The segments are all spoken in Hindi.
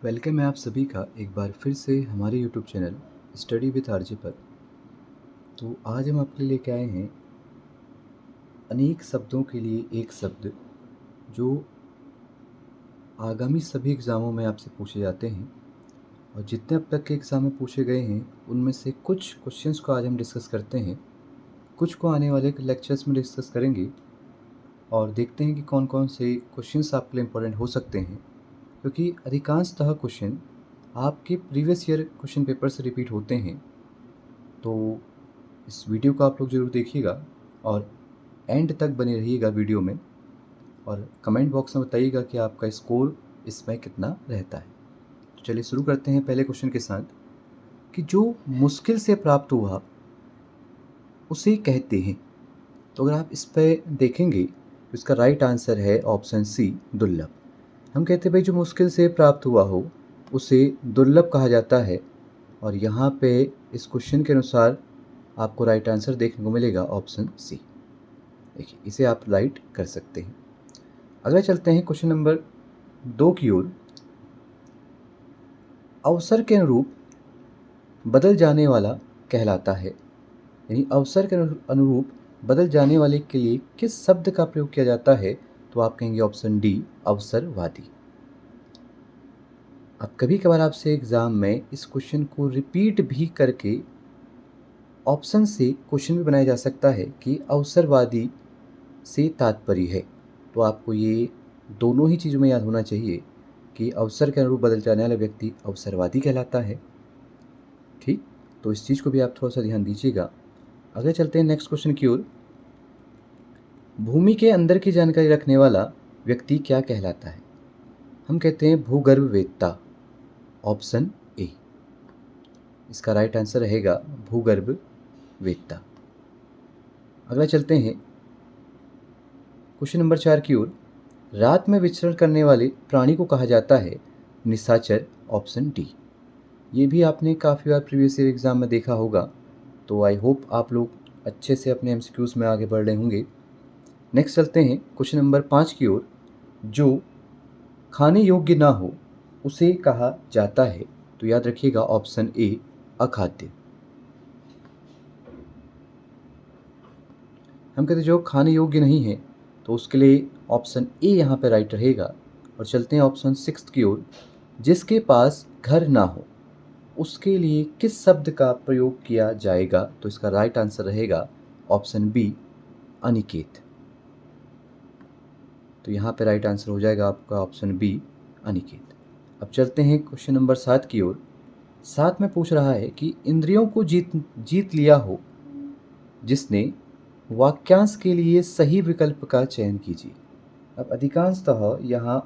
वेलकम है आप सभी का एक बार फिर से हमारे YouTube channel study with RJ पर। तो आज हम आपके लिए लेके आए हैं अनेक शब्दों के लिए एक शब्द जो आगामी सभी एग्ज़ामों में आपसे पूछे जाते हैं। और जितने अब तक के एग्ज़ाम में पूछे गए हैं उनमें से कुछ क्वेश्चंस को आज हम डिस्कस करते हैं, कुछ को आने वाले लेक्चर्स में डिस्कस करेंगे और देखते हैं कि कौन कौन से क्वेश्चंस आपके लिए इम्पोर्टेंट हो सकते हैं, क्योंकि अधिकांशतः क्वेश्चन आपके प्रीवियस ईयर क्वेश्चन पेपर से रिपीट होते हैं। तो इस वीडियो को आप लोग ज़रूर देखिएगा और एंड तक बने रहिएगा वीडियो में, और कमेंट बॉक्स में बताइएगा कि आपका स्कोर इसमें कितना रहता है। तो चलिए शुरू करते हैं पहले क्वेश्चन के साथ कि जो मुश्किल से प्राप्त हुआ उसे कहते हैं। तो अगर आप इस पर देखेंगे तो इसका राइट आंसर है ऑप्शन सी, दुर्लभ। हम कहते हैं भाई जो मुश्किल से प्राप्त हुआ हो उसे दुर्लभ कहा जाता है, और यहाँ पे इस क्वेश्चन के अनुसार आपको राइट आंसर देखने को मिलेगा ऑप्शन सी। देखिए इसे आप राइट कर सकते हैं। अगला चलते हैं क्वेश्चन नंबर 2 की ओर। अवसर के अनुरूप बदल जाने वाला कहलाता है, यानी अवसर के अनुरूप बदल जाने वाले के लिए किस शब्द का प्रयोग किया जाता है? तो आप कहेंगे ऑप्शन डी, अवसरवादी। अब कभी कभार आपसे एग्ज़ाम में इस क्वेश्चन को रिपीट भी करके ऑप्शन से क्वेश्चन भी बनाया जा सकता है कि अवसरवादी से तात्पर्य है। तो आपको ये दोनों ही चीज़ों में याद होना चाहिए कि अवसर के अनुरूप बदल जाने वाला व्यक्ति अवसरवादी कहलाता है। ठीक, तो इस चीज़ को भी आप थोड़ा सा ध्यान दीजिएगा। आगे चलते हैं नेक्स्ट क्वेश्चन की ओर। भूमि के अंदर की जानकारी रखने वाला व्यक्ति क्या कहलाता है? हम कहते हैं भूगर्भवेत्ता, ऑप्शन ए। इसका राइट आंसर रहेगा भूगर्भवेत्ता। अगला चलते हैं क्वेश्चन नंबर 4 की ओर। रात में विचरण करने वाले प्राणी को कहा जाता है निशाचर, ऑप्शन डी। ये भी आपने काफ़ी बार प्रीवियस ईयर एग्ज़ाम में देखा होगा, तो आई होप आप लोग अच्छे से अपने एमसीक्यूज़ में आगे बढ़ रहे होंगे। नेक्स्ट चलते हैं क्वेश्चन नंबर 5 की ओर। जो खाने योग्य ना हो उसे कहा जाता है? तो याद रखिएगा ऑप्शन ए, अखाद्य। हम कहते हैं जो खाने योग्य नहीं है तो उसके लिए ऑप्शन ए यहाँ पे राइट रहेगा। और चलते हैं ऑप्शन 6 की ओर। जिसके पास घर ना हो उसके लिए किस शब्द का प्रयोग किया जाएगा? तो इसका राइट आंसर रहेगा ऑप्शन बी, अनिकेत। तो यहाँ पे राइट आंसर हो जाएगा आपका ऑप्शन बी, अनिकेत। अब चलते हैं क्वेश्चन नंबर 7 की ओर। 7 में पूछ रहा है कि इंद्रियों को जीत लिया हो जिसने, वाक्यांश के लिए सही विकल्प का चयन कीजिए। अब अधिकांशतः यहाँ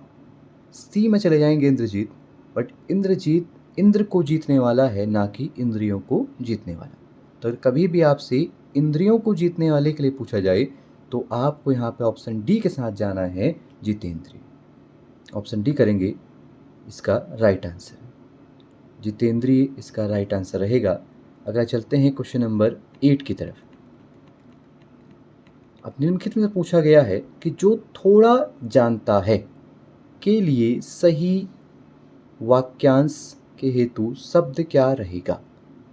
सी में चले जाएंगे इंद्रजीत, बट इंद्रजीत इंद्र को जीतने वाला है, ना कि इंद्रियों को जीतने वाला। तो कभी भी आपसे इंद्रियों को जीतने वाले के लिए पूछा जाए तो आपको यहाँ पे ऑप्शन डी के साथ जाना है, जितेंद्रिय। ऑप्शन डी करेंगे इसका राइट आंसर, जितेंद्रिय इसका राइट आंसर रहेगा। अगर चलते हैं क्वेश्चन नंबर 8 की तरफ। अब निम्नलिखित में पूछा गया है कि जो थोड़ा जानता है के लिए सही वाक्यांश के हेतु शब्द क्या रहेगा?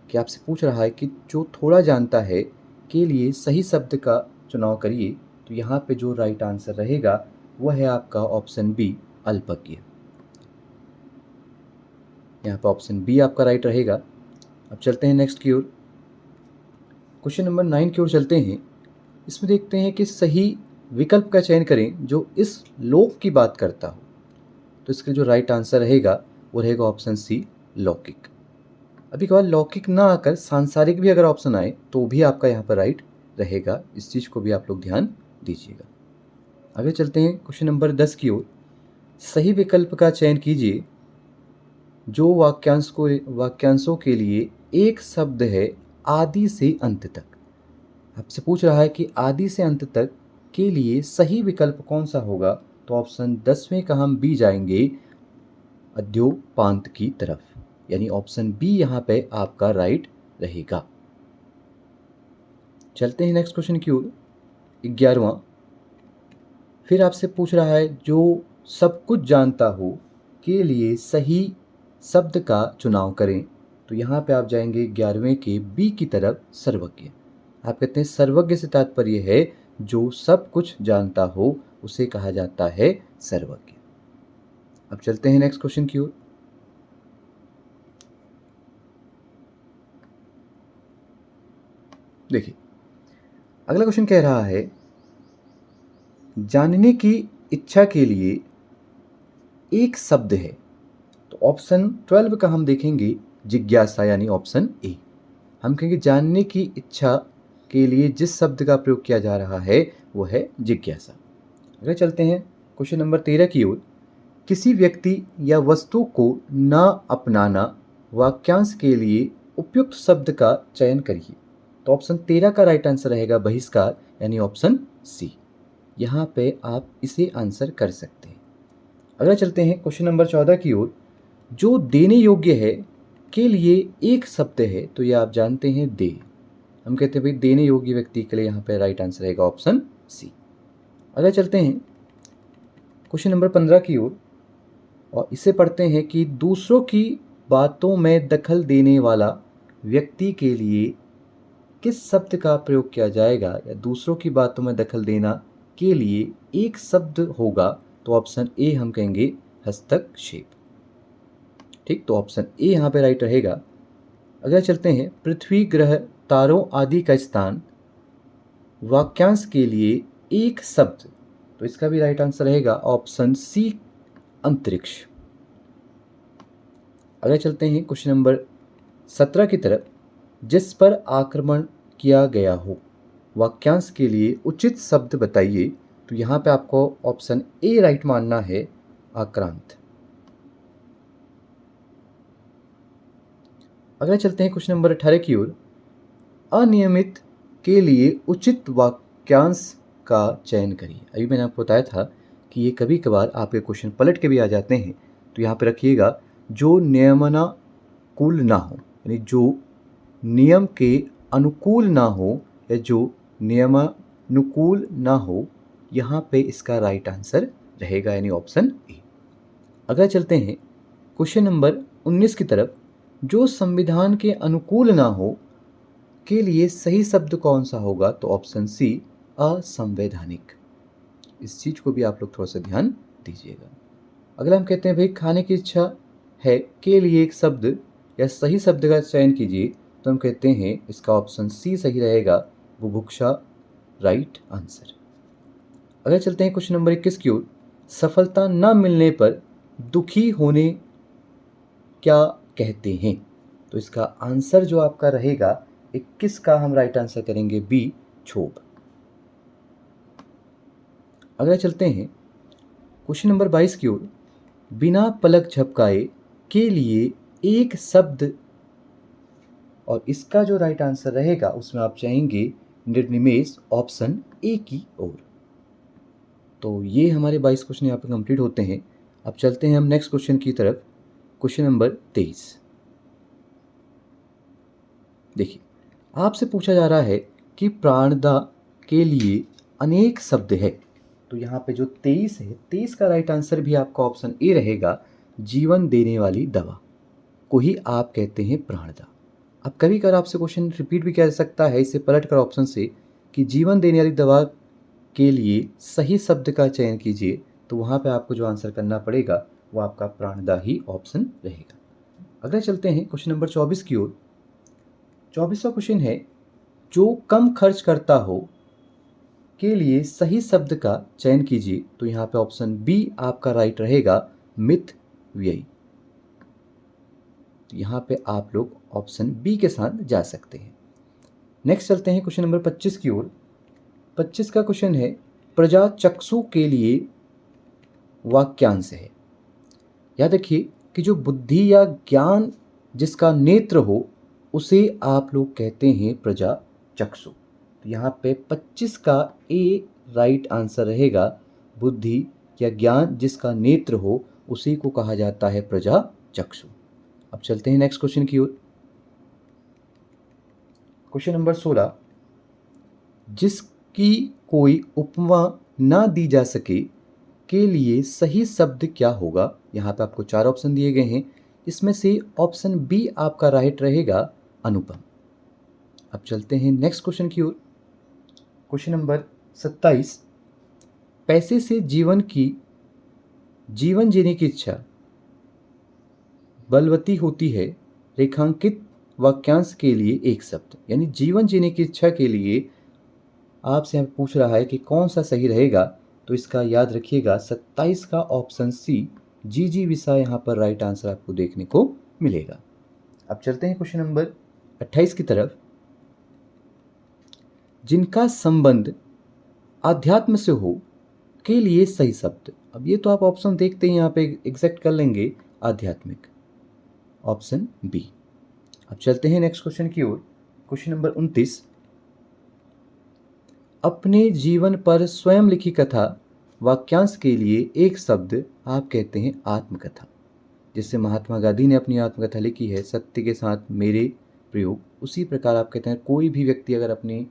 कि आपसे पूछ रहा है कि जो थोड़ा जानता है के लिए सही शब्द का चुनाव करिए। तो यहाँ पे जो राइट आंसर रहेगा वो है आपका ऑप्शन बी, अल्पज्ञ। यहाँ पे ऑप्शन बी आपका राइट रहेगा। अब चलते हैं नेक्स्ट की ओर। क्वेश्चन नंबर 9 की ओर चलते हैं। इसमें देखते हैं कि सही विकल्प का चयन करें जो इस लोक की बात करता हो। तो इसका जो राइट आंसर रहेगा वो रहेगा ऑप्शन सी, लौकिक। अभी के बाद लौकिक ना आकर सांसारिक भी अगर ऑप्शन आए तो भी आपका यहाँ पर राइट रहेगा। इस चीज़ को भी आप लोग ध्यान दीजिएगा। आगे चलते हैं क्वेश्चन नंबर 10 की ओर। सही विकल्प का चयन कीजिए जो वाक्यांशों के लिए एक शब्द है आदि से अंत तक। आपसे पूछ रहा है कि आदि से अंत तक के लिए सही विकल्प कौन सा होगा? तो ऑप्शन 10वें का हम बी जाएंगे, अद्योपांत की तरफ, यानी ऑप्शन बी यहाँ पे आपका राइट रहेगा। चलते हैं नेक्स्ट क्वेश्चन की ओर, 11वां। फिर आपसे पूछ रहा है जो सब कुछ जानता हो के लिए सही शब्द का चुनाव करें, तो यहाँ पे आप जाएंगे 11वें के बी की तरफ, सर्वज्ञ। आप कहते हैं सर्वज्ञ से तात्पर्य है जो सब कुछ जानता हो, उसे कहा जाता है सर्वज्ञ। अब चलते हैं नेक्स्ट क्वेश्चन की ओर। देखिए, अगला क्वेश्चन कह रहा है जानने की इच्छा के लिए एक शब्द है। तो ऑप्शन 12 का हम देखेंगे जिज्ञासा, यानी ऑप्शन ए। हम कहेंगे जानने की इच्छा के लिए जिस शब्द का प्रयोग किया जा रहा है वो है जिज्ञासा। अगर चलते हैं क्वेश्चन नंबर 13 की ओर। किसी व्यक्ति या वस्तु को न अपनाना वाक्यांश के लिए उपयुक्त शब्द का चयन करिए। तो ऑप्शन 13 का राइट आंसर रहेगा बहिष्कार, यानी ऑप्शन सी। यहाँ पे आप इसे आंसर कर सकते हैं। अगला चलते हैं क्वेश्चन नंबर 14 की ओर। जो देने योग्य है के लिए एक शब्द है, तो ये आप जानते हैं दे। हम कहते हैं भाई देने योग्य व्यक्ति के लिए यहाँ पे राइट आंसर रहेगा ऑप्शन सी। अगला चलते हैं क्वेश्चन नंबर 15 की ओर और इसे पढ़ते हैं कि दूसरों की बातों में दखल देने वाला व्यक्ति के लिए किस शब्द का प्रयोग किया जाएगा, या दूसरों की बातों में दखल देना के लिए एक शब्द होगा। तो ऑप्शन ए हम कहेंगे हस्तक्षेप। ठीक, तो ऑप्शन ए यहाँ पे राइट रहेगा। अगर चलते हैं पृथ्वी, ग्रह, तारों आदि का स्थान वाक्यांश के लिए एक शब्द, तो इसका भी राइट आंसर रहेगा ऑप्शन सी, अंतरिक्ष। अगर चलते हैं क्वेश्चन नंबर 17 की तरफ। जिस पर आक्रमण किया गया हो वाक्यांश के लिए उचित शब्द बताइए। तो यहाँ पे आपको ऑप्शन ए राइट मानना है, आक्रांत। अगला चलते हैं क्वेश्चन नंबर 18 की ओर। अनियमित के लिए उचित वाक्यांश का चयन करिए। अभी मैंने आपको बताया था कि ये कभी कभार आपके क्वेश्चन पलट के भी आ जाते हैं। तो यहाँ पे रखिएगा जो नियमानुकूल ना हो, यानी जो नियम के अनुकूल ना हो या जो नियमानुकूल ना हो, यहाँ पे इसका राइट आंसर रहेगा, यानी ऑप्शन ए। अगला चलते हैं क्वेश्चन नंबर 19 की तरफ। जो संविधान के अनुकूल ना हो के लिए सही शब्द कौन सा होगा। तो ऑप्शन सी, असंवैधानिक। इस चीज़ को भी आप लोग थोड़ा सा ध्यान दीजिएगा। अगला हम कहते हैं भाई खाने की इच्छा है के लिए एक शब्द या सही शब्द का चयन कीजिए। तो हम कहते हैं इसका ऑप्शन सी सही रहेगा, बुभुक्षा, राइट आंसर। अगर चलते हैं क्वेश्चन नंबर 21 की ओर। सफलता न मिलने पर दुखी होने क्या कहते हैं। तो इसका आंसर जो आपका रहेगा 21 का हम राइट आंसर करेंगे बी, क्षोभ। अगर चलते हैं क्वेश्चन नंबर 22 की ओर। बिना पलक झपकाए के लिए एक शब्द, और इसका जो राइट आंसर रहेगा उसमें आप चाहेंगे निर्निमेष, ऑप्शन ए की ओर। तो ये हमारे 22 क्वेश्चन यहाँ पर कंप्लीट होते हैं। अब चलते हैं हम नेक्स्ट क्वेश्चन की तरफ, क्वेश्चन नंबर 23। देखिए, आपसे पूछा जा रहा है कि प्राणदा के लिए अनेक शब्द है। तो यहाँ पे जो 23 है, 23 का राइट आंसर भी आपका ऑप्शन ए रहेगा, जीवन देने वाली दवा को ही आप कहते हैं प्राणदा। अब कभी कभार आपसे क्वेश्चन रिपीट भी किया जा सकता है, इसे पलट कर ऑप्शन से कि जीवन देने वाली दवा के लिए सही शब्द का चयन कीजिए। तो वहाँ पे आपको जो आंसर करना पड़ेगा वो आपका प्राणदा ही ऑप्शन रहेगा। अगला चलते हैं क्वेश्चन नंबर 24 की ओर। 24वां क्वेश्चन है जो कम खर्च करता हो के लिए सही शब्द का चयन कीजिए। तो यहाँ पे ऑप्शन बी आपका राइट रहेगा, मित व्यय। यहाँ पे आप लोग ऑप्शन बी के साथ जा सकते हैं। नेक्स्ट चलते हैं क्वेश्चन नंबर 25 की ओर। 25 का क्वेश्चन है प्रजा चक्षु के लिए वाक्यांश है। याद रखिए कि जो बुद्धि या ज्ञान जिसका नेत्र हो उसे आप लोग कहते हैं प्रजा चक्षु। तो यहाँ पे 25 का ए राइट आंसर रहेगा, बुद्धि या ज्ञान जिसका नेत्र हो उसी को कहा जाता है प्रजा चक्षु। अब चलते हैं नेक्स्ट क्वेश्चन की ओर। Question number 16। जिसकी कोई उपमा ना दी जा सके के लिए सही शब्द क्या होगा। यहाँ पे आपको 4 ऑप्शन दिए गए हैं इसमें से ऑप्शन बी आपका राइट रहेगा, अनुपम। अब चलते हैं नेक्स्ट क्वेश्चन की ओर। क्वेश्चन नंबर 27, पैसे से जीवन जीने की इच्छा बलवती होती है, रेखांकित वाक्यांश के लिए एक शब्द। यानी जीवन जीने की इच्छा के लिए आपसे यहाँ पूछ रहा है कि कौन सा सही रहेगा, तो इसका याद रखिएगा 27 का ऑप्शन सी जी विषय यहाँ पर राइट आंसर आपको देखने को मिलेगा। अब चलते हैं क्वेश्चन नंबर 28 की तरफ। जिनका संबंध आध्यात्म से हो के लिए सही शब्द। अब ये तो आप ऑप्शन देखते ही यहाँ पे एग्जैक्ट कर लेंगे, आध्यात्मिक, ऑप्शन बी। अब चलते हैं नेक्स्ट क्वेश्चन की ओर। क्वेश्चन नंबर 29, अपने जीवन पर स्वयं लिखी कथा वाक्यांश के लिए एक शब्द आप कहते हैं आत्मकथा। जिससे महात्मा गांधी ने अपनी आत्मकथा लिखी है, सत्य के साथ मेरे प्रयोग, उसी प्रकार आप कहते हैं कोई भी व्यक्ति अगर अपनी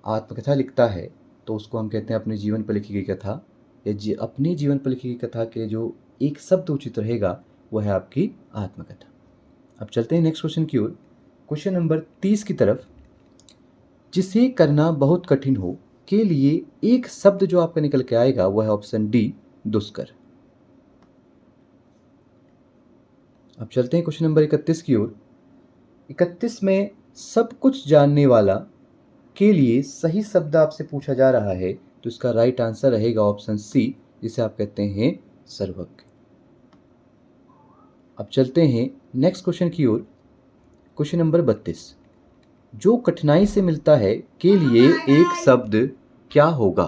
आत्मकथा लिखता है तो उसको हम कहते हैं अपने जीवन पर लिखी गई कथा, या अपने जीवन पर लिखी गई कथा के जो एक शब्द उचित रहेगा वह है आपकी आत्मकथा। अब चलते हैं नेक्स्ट क्वेश्चन की ओर। क्वेश्चन नंबर 30 की तरफ। जिसे करना बहुत कठिन हो के लिए एक शब्द जो आपका निकल के आएगा वह है ऑप्शन डी, दुष्कर। अब चलते हैं क्वेश्चन नंबर 31 की ओर। 31 में सब कुछ जानने वाला के लिए सही शब्द आपसे पूछा जा रहा है, तो इसका राइट आंसर रहेगा ऑप्शन सी, जिसे आप कहते हैं सर्वज्ञ। अब चलते हैं नेक्स्ट क्वेश्चन की ओर। क्वेश्चन नंबर 32, जो कठिनाई से मिलता है के लिए एक शब्द क्या होगा।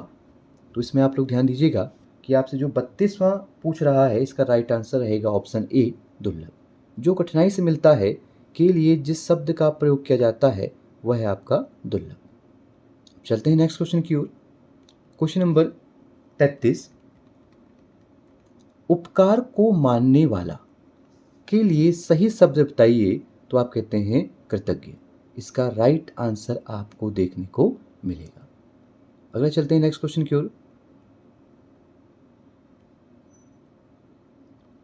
तो इसमें आप लोग ध्यान दीजिएगा कि आपसे जो 32वां पूछ रहा है इसका राइट आंसर रहेगा ऑप्शन ए, दुर्लभ। जो कठिनाई से मिलता है के लिए जिस शब्द का प्रयोग किया जाता है वह है आपका दुर्लभ। चलते हैं नेक्स्ट क्वेश्चन की ओर। क्वेश्चन नंबर 33, उपकार को मानने वाला के लिए सही शब्द बताइए, तो आप कहते हैं कृतज्ञ। इसका राइट आंसर आपको देखने को मिलेगा। अगला चलते हैं नेक्स्ट क्वेश्चन की ओर।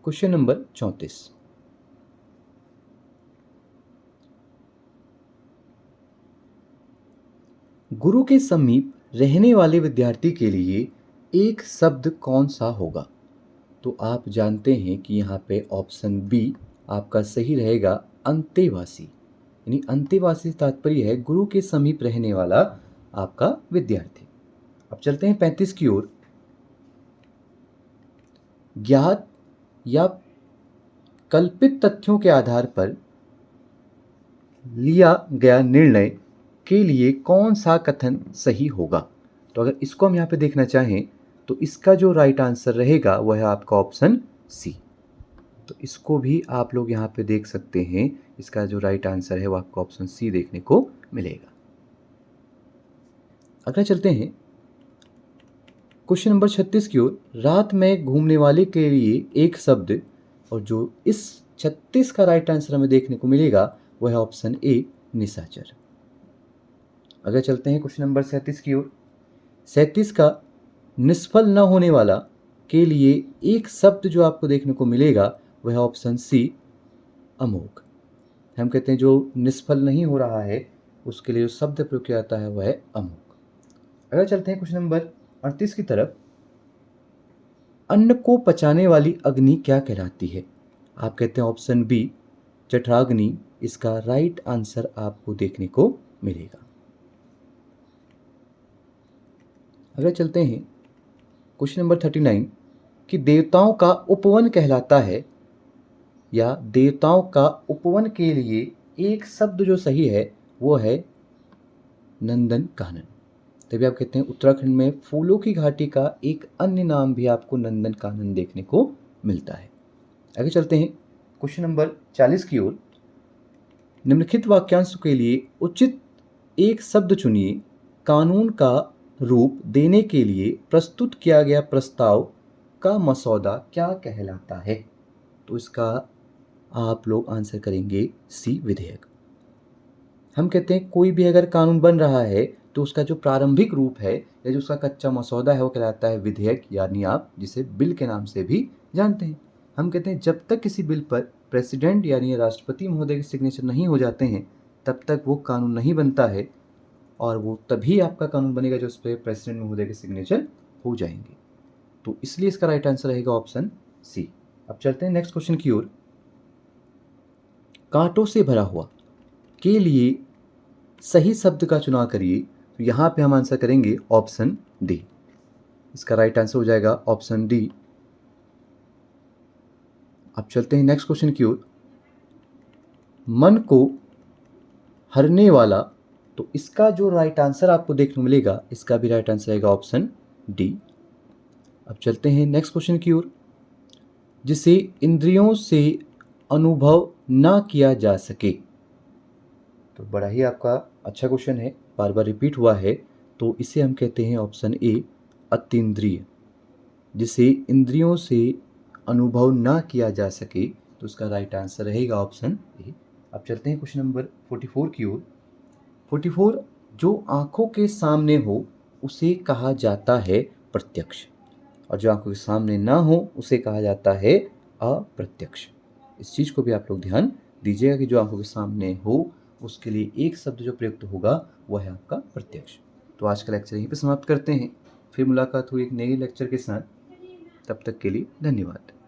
क्वेश्चन नंबर 34, गुरु के समीप रहने वाले विद्यार्थी के लिए एक शब्द कौन सा होगा। तो आप जानते हैं कि यहाँ पे ऑप्शन बी आपका सही रहेगा, अंतेवासी। यानी अंतेवासी तात्पर्य है गुरु के समीप रहने वाला आपका विद्यार्थी। अब चलते हैं 35 की ओर। ज्ञात या कल्पित तथ्यों के आधार पर लिया गया निर्णय के लिए कौन सा कथन सही होगा। तो अगर इसको हम यहाँ पे देखना चाहें तो इसका जो राइट आंसर रहेगा वह है आपका ऑप्शन सी। तो इसको भी आप लोग यहाँ पे देख सकते हैं, इसका जो राइट आंसर है वो आपको ऑप्शन सी देखने को मिलेगा। अगला चलते हैं क्वेश्चन नंबर 36 की ओर। रात में घूमने वाले के लिए एक शब्द, और जो इस 36 का राइट आंसर हमें देखने को मिलेगा वह है ऑप्शन ए, निशाचर। अगर चलते हैं क्वेश्चन नंबर 37 की ओर। 37 का निष्फल न होने वाला के लिए एक शब्द जो आपको देखने को मिलेगा वह है ऑप्शन सी, अमोघ। हम कहते हैं जो निष्फल नहीं हो रहा है उसके लिए जो शब्द प्रयोग किया जाता है वह है अमोघ। अगर चलते हैं क्वेश्चन नंबर 38 की तरफ। अन्न को पचाने वाली अग्नि क्या कहलाती है। आप कहते हैं ऑप्शन बी, जठराग्नि। इसका राइट आंसर आपको देखने को मिलेगा। अगर चलते हैं क्वेश्चन नंबर 39 कि देवताओं का उपवन कहलाता है, या देवताओं का उपवन के लिए एक शब्द जो सही है वो है नंदन कानन। तभी आप कहते हैं उत्तराखंड में फूलों की घाटी का एक अन्य नाम भी आपको नंदन कानन देखने को मिलता है। आगे चलते हैं क्वेश्चन नंबर 40 की ओर। निम्नलिखित वाक्यांश के लिए उचित एक शब्द चुनिए। कानून का रूप देने के लिए प्रस्तुत किया गया प्रस्ताव का मसौदा क्या कहलाता है। तो इसका आप लोग आंसर करेंगे सी, विधेयक। हम कहते हैं कोई भी अगर कानून बन रहा है तो उसका जो प्रारंभिक रूप है या जो उसका कच्चा मसौदा है वो कहलाता है विधेयक, यानी आप जिसे बिल के नाम से भी जानते हैं। हम कहते हैं जब तक किसी बिल पर प्रेसिडेंट यानी राष्ट्रपति महोदय के सिग्नेचर नहीं हो जाते हैं तब तक वो कानून नहीं बनता है, और वो तभी आपका कानून बनेगा जब उस पर प्रेसिडेंट महोदय के सिग्नेचर हो जाएंगे। तो इसलिए इसका राइट आंसर रहेगा ऑप्शन सी। अब चलते हैं नेक्स्ट क्वेश्चन की ओर। कांटों से भरा हुआ के लिए सही शब्द का चुनाव करिए। तो यहाँ पे हम आंसर करेंगे ऑप्शन डी। इसका राइट आंसर हो जाएगा ऑप्शन डी। अब चलते हैं नेक्स्ट क्वेश्चन की ओर। मन को हरने वाला, तो इसका जो राइट आंसर आपको देखने को मिलेगा, इसका भी राइट आंसर आएगा ऑप्शन डी। अब चलते हैं नेक्स्ट क्वेश्चन की ओर। जिसे इंद्रियों से अनुभव ना किया जा सके, तो बड़ा ही आपका अच्छा क्वेश्चन है, बार बार रिपीट हुआ है, तो इसे हम कहते हैं ऑप्शन ए अतीन्द्रिय। जिसे इंद्रियों से अनुभव ना किया जा सके, तो उसका राइट आंसर रहेगा ऑप्शन ए। अब चलते हैं क्वेश्चन नंबर 44 की ओर। 44, जो आंखों के सामने हो उसे कहा जाता है प्रत्यक्ष, और जो आंखों के सामने ना हो उसे कहा जाता है अप्रत्यक्ष। इस चीज़ को भी आप लोग ध्यान दीजिएगा कि जो आंखों के सामने हो उसके लिए एक शब्द जो प्रयुक्त होगा वह है आपका प्रत्यक्ष। तो आज का लेक्चर यहीं पे समाप्त करते हैं, फिर मुलाकात हुई एक नए लेक्चर के साथ। तब तक के लिए धन्यवाद।